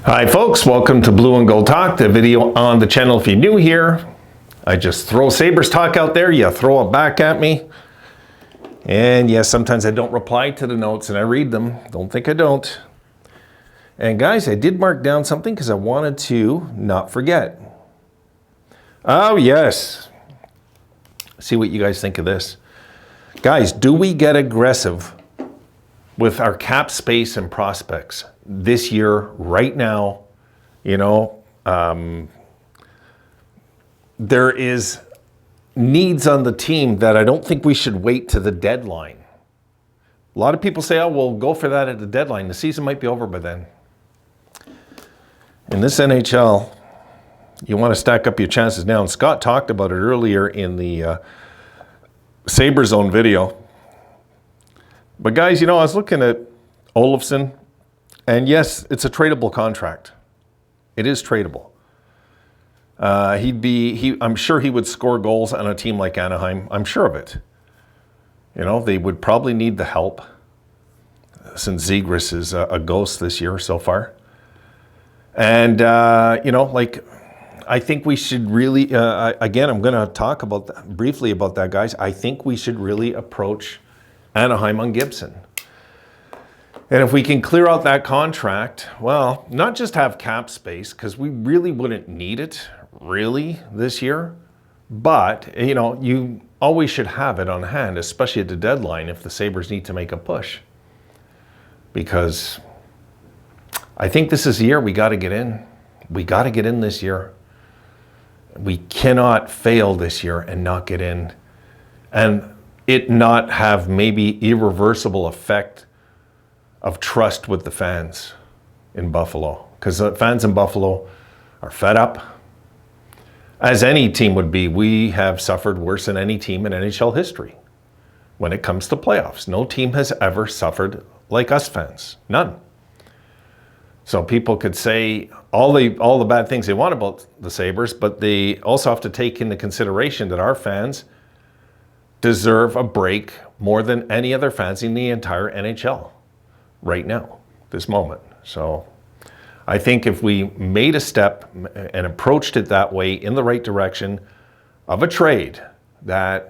Hi folks, welcome to Blue and Gold Talk, the video on the channel. If you're new here, I just throw Sabres talk out there, you throw it back at me. And yes, sometimes I don't reply to the notes and I read them. Don't think I don't. And guys, I did mark down something because I wanted to not forget. Oh yes. See what you guys think of this. Guys, do we get aggressive with our cap space and prospects this year, right now? There is needs on the team that I don't think we should wait to the deadline. A lot of people say, oh, we'll go for that at the deadline. The season might be over by then. In this NHL, you want to stack up your chances now. And Scott talked about it earlier in the Sabre Zone video. But guys, I was looking at Olofsson, and yes, it's a tradable contract. It is tradable. I'm sure he would score goals on a team like Anaheim. I'm sure of it. They would probably need the help since Zegras is a ghost this year so far. And, I think we should really, again, I'm going to talk briefly about that, guys. I think we should really approach Anaheim on Gibson. And if we can clear out that contract, well, not just have cap space, because we really wouldn't need it, really, this year. But, you always should have it on hand, especially at the deadline if the Sabres need to make a push. Because I think this is the year we got to get in. We got to get in this year. We cannot fail this year and not get in. And it not have maybe irreversible effect of trust with the fans in Buffalo. Because the fans in Buffalo are fed up. As any team would be, we have suffered worse than any team in NHL history when it comes to playoffs. No team has ever suffered like us fans. None. So people could say all the bad things they want about the Sabres, but they also have to take into consideration that our fans deserve a break more than any other fans in the entire NHL right now, this moment. So I think if we made a step and approached it that way in the right direction of a trade, because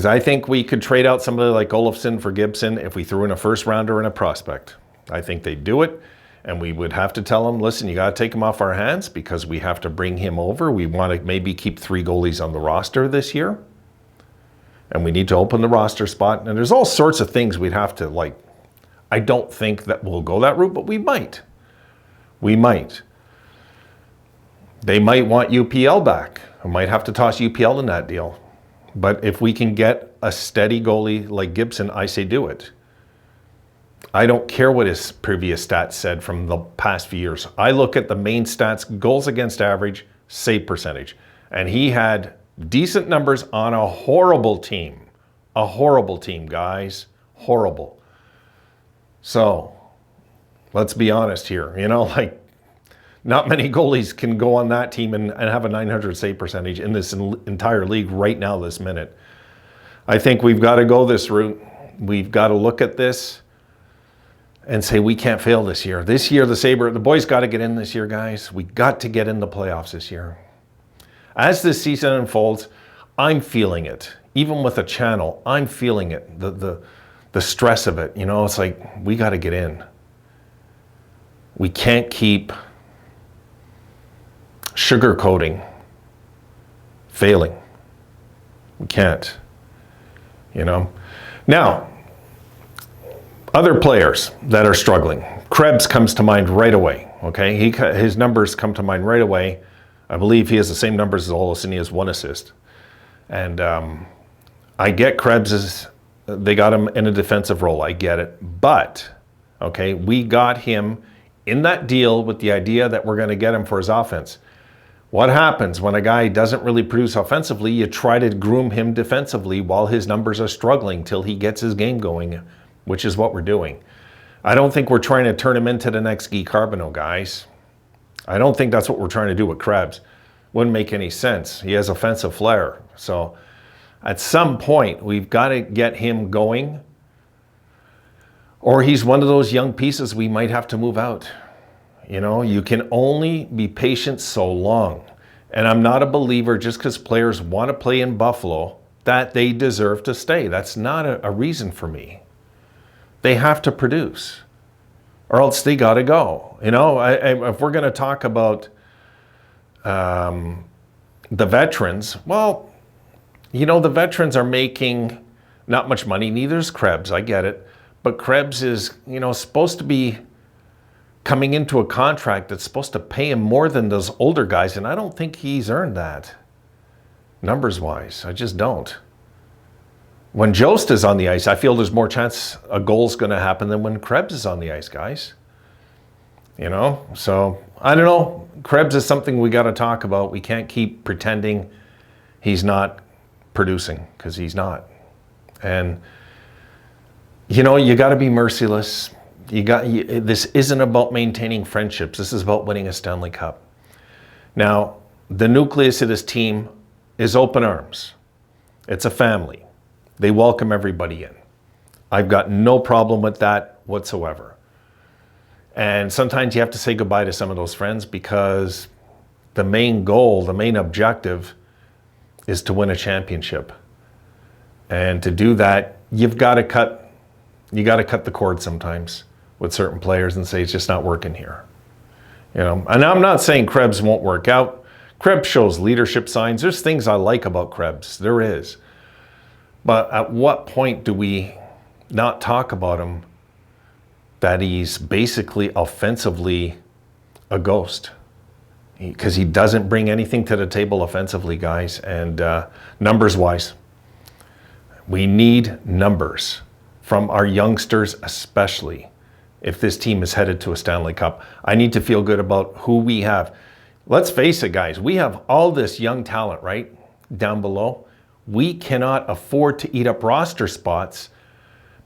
I think we could trade out somebody like Olofsson for Gibson if we threw in a first rounder and a prospect. I think they'd do it, and we would have to tell them, listen, you got to take him off our hands because we have to bring him over. We want to maybe keep 3 goalies on the roster this year, and we need to open the roster spot. And there's all sorts of things we'd have to, I don't think that we'll go that route, but we might. We might. They might want UPL back. We might have to toss UPL in that deal. But if we can get a steady goalie like Gibson, I say do it. I don't care what his previous stats said from the past few years. I look at the main stats, goals against average, save percentage. And he had decent numbers on a horrible team. A horrible team, guys. Horrible. So, let's be honest here. Not many goalies can go on that team and have a 900 save percentage in this entire league right now, this minute. I think we've got to go this route. We've got to look at this and say we can't fail this year. This year, the boys got to get in this year, guys. We got to get in the playoffs this year. As this season unfolds, I'm feeling it. Even with a channel, I'm feeling it. The stress of it. It's like we got to get in. We can't keep sugarcoating failing. We can't. Now, other players that are struggling. Krebs comes to mind right away, okay? His numbers come to mind right away. I believe he has the same numbers as Olofsson. He has 1 assist. And I get Krebs they got him in a defensive role. I get it. But, okay, we got him in that deal with the idea that we're going to get him for his offense. What happens when a guy doesn't really produce offensively? You try to groom him defensively while his numbers are struggling till he gets his game going, which is what we're doing. I don't think we're trying to turn him into the next Guy Carbonneau, guys. I don't think that's what we're trying to do with Krebs. Wouldn't make any sense. He has offensive flair. So at some point, we've got to get him going, or he's one of those young pieces we might have to move out. You know, you can only be patient so long. And I'm not a believer just because players want to play in Buffalo that they deserve to stay. That's not a reason for me. They have to produce or else they got to go. You know, if we're going to talk about the veterans, well, you know, the veterans are making not much money. Neither is Krebs. I get it. But Krebs is, you know, supposed to be coming into a contract that's supposed to pay him more than those older guys. And I don't think he's earned that numbers-wise. I just don't. When Jost is on the ice, I feel there's more chance a goal's going to happen than when Krebs is on the ice, guys. You know? So, I don't know. Krebs is something we got to talk about. We can't keep pretending he's not producing, because he's not. And, you know, you got to be merciless. This isn't about maintaining friendships. This is about winning a Stanley Cup. Now, the nucleus of this team is open arms. It's a family. They welcome everybody in. I've got no problem with that whatsoever. And sometimes you have to say goodbye to some of those friends because the main goal, the main objective is to win a championship. And to do that, you got to cut the cord sometimes with certain players and say it's just not working here. You know, and I'm not saying Krebs won't work out. Krebs shows leadership signs. There's things I like about Krebs. There is. But at what point do we not talk about him that he's basically offensively a ghost? Because he doesn't bring anything to the table offensively, guys. And numbers-wise, we need numbers from our youngsters especially. If this team is headed to a Stanley Cup, I need to feel good about who we have. Let's face it, guys. We have all this young talent, right, down below. We cannot afford to eat up roster spots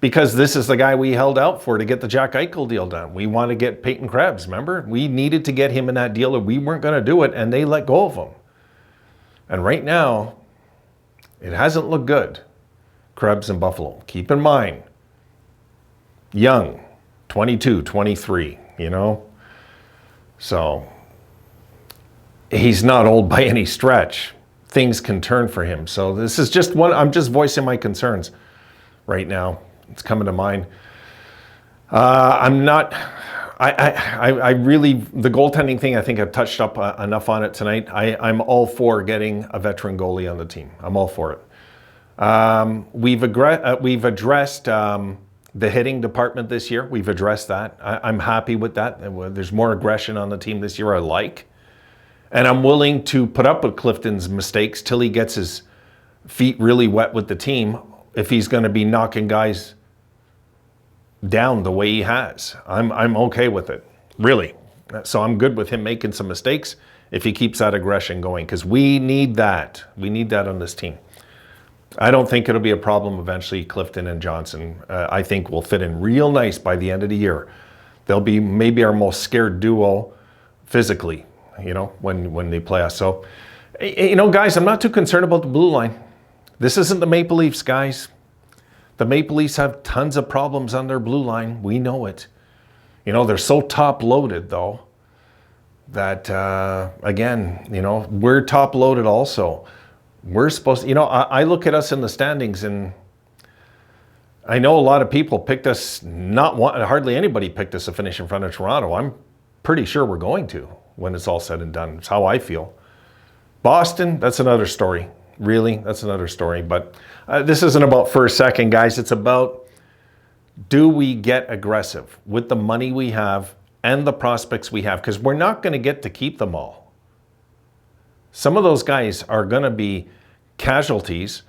because this is the guy we held out for to get the Jack Eichel deal done. We want to get Peyton Krebs, remember? We needed to get him in that deal, and we weren't going to do it, and they let go of him. And right now, it hasn't looked good, Krebs in Buffalo. Keep in mind, young, 22, 23, you know? So he's not old by any stretch. Things can turn for him. So this is just one, I'm just voicing my concerns right now. It's coming to mind. I really, the goaltending thing, I think I've touched up enough on it tonight. I'm all for getting a veteran goalie on the team. I'm all for it. We've addressed the hitting department this year. We've addressed that. I'm happy with that. There's more aggression on the team this year I like. And I'm willing to put up with Clifton's mistakes till he gets his feet really wet with the team if he's going to be knocking guys down the way he has. I'm okay with it, really. So I'm good with him making some mistakes if he keeps that aggression going, because we need that. We need that on this team. I don't think it'll be a problem eventually. Clifton and Johnson, I think, will fit in real nice by the end of the year. They'll be maybe our most scared duo physically, you know, when they play us. So, you know, guys, I'm not too concerned about the blue line. This isn't the Maple Leafs, guys. The Maple Leafs have tons of problems on their blue line. We know it. You know, they're so top-loaded, though, that, again, you know, we're top-loaded also. We're supposed to, you know, I look at us in the standings, and I know a lot of people picked us, hardly anybody picked us to finish in front of Toronto. I'm pretty sure we're going to when it's all said and done. It's how I feel. Boston, that's another story. Really, that's another story. But this isn't about first, second, guys. It's about, do we get aggressive with the money we have and the prospects we have? Because we're not going to get to keep them all. Some of those guys are going to be casualties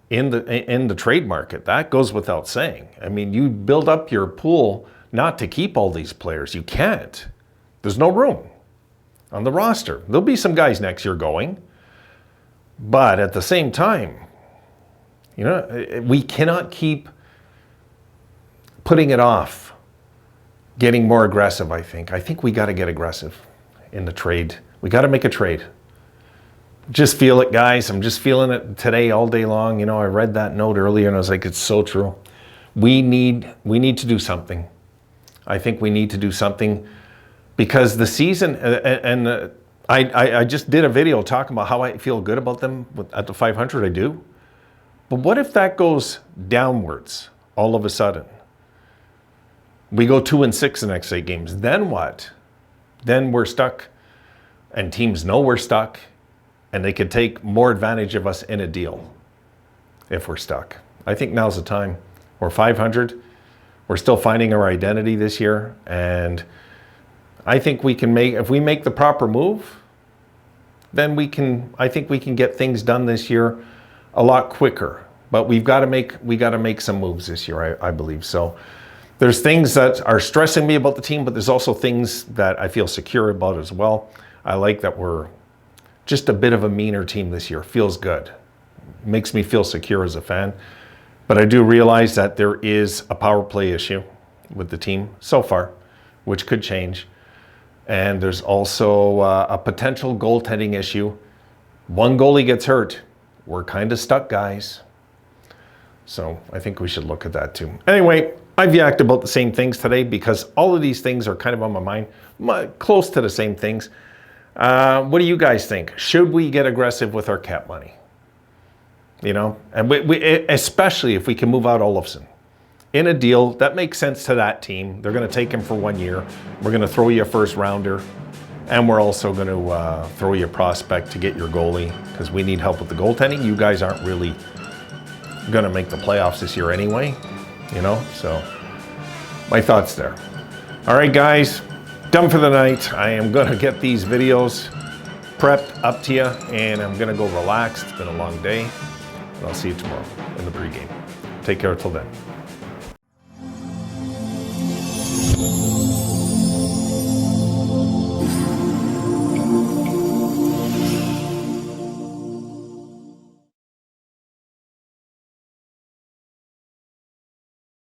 in the trade market. That goes without saying. I mean, you build up your pool not to keep all these players. You can't. There's no room on the roster. There'll be some guys next year going. But at the same time, you know, we cannot keep putting it off, getting more aggressive, I think. I think we got to get aggressive in the trade. We got to make a trade. Just feel it, guys. I'm just feeling it today all day long. You know, I read that note earlier and I was like, it's so true. We need to do something. I think we need to do something because the season, I just did a video talking about how I feel good about them at the 500, I do. But what if that goes downwards all of a sudden? We go 2-6 the next 8 games. Then what? Then we're stuck, and teams know we're stuck, and they could take more advantage of us in a deal if we're stuck. I think now's the time. We're 500. We're still finding our identity this year, and I think we can if we make the proper move, then I think we can get things done this year a lot quicker. But we got to make some moves this year, I believe. So there's things that are stressing me about the team, but there's also things that I feel secure about as well. I like that we're just a bit of a meaner team this year. Feels good. Makes me feel secure as a fan. But I do realize that there is a power play issue with the team so far, which could change. And there's also a potential goaltending issue. One goalie gets hurt. We're kind of stuck, guys. So I think we should look at that too. Anyway, I've yacked about the same things today because all of these things are kind of on my mind, close to the same things. What do you guys think? Should we get aggressive with our cap money? You know, and we especially if we can move out Olofsson in a deal that makes sense to that team. They're going to take him for 1 year. We're going to throw you a first rounder, and we're also going to throw you a prospect to get your goalie because we need help with the goaltending. You guys aren't really going to make the playoffs this year anyway, you know. So my thoughts there. All right, guys, done for the night. I am going to get these videos prepped up to you, and I'm going to go relax. It's been a long day. And I'll see you tomorrow in the pregame. Take care till then.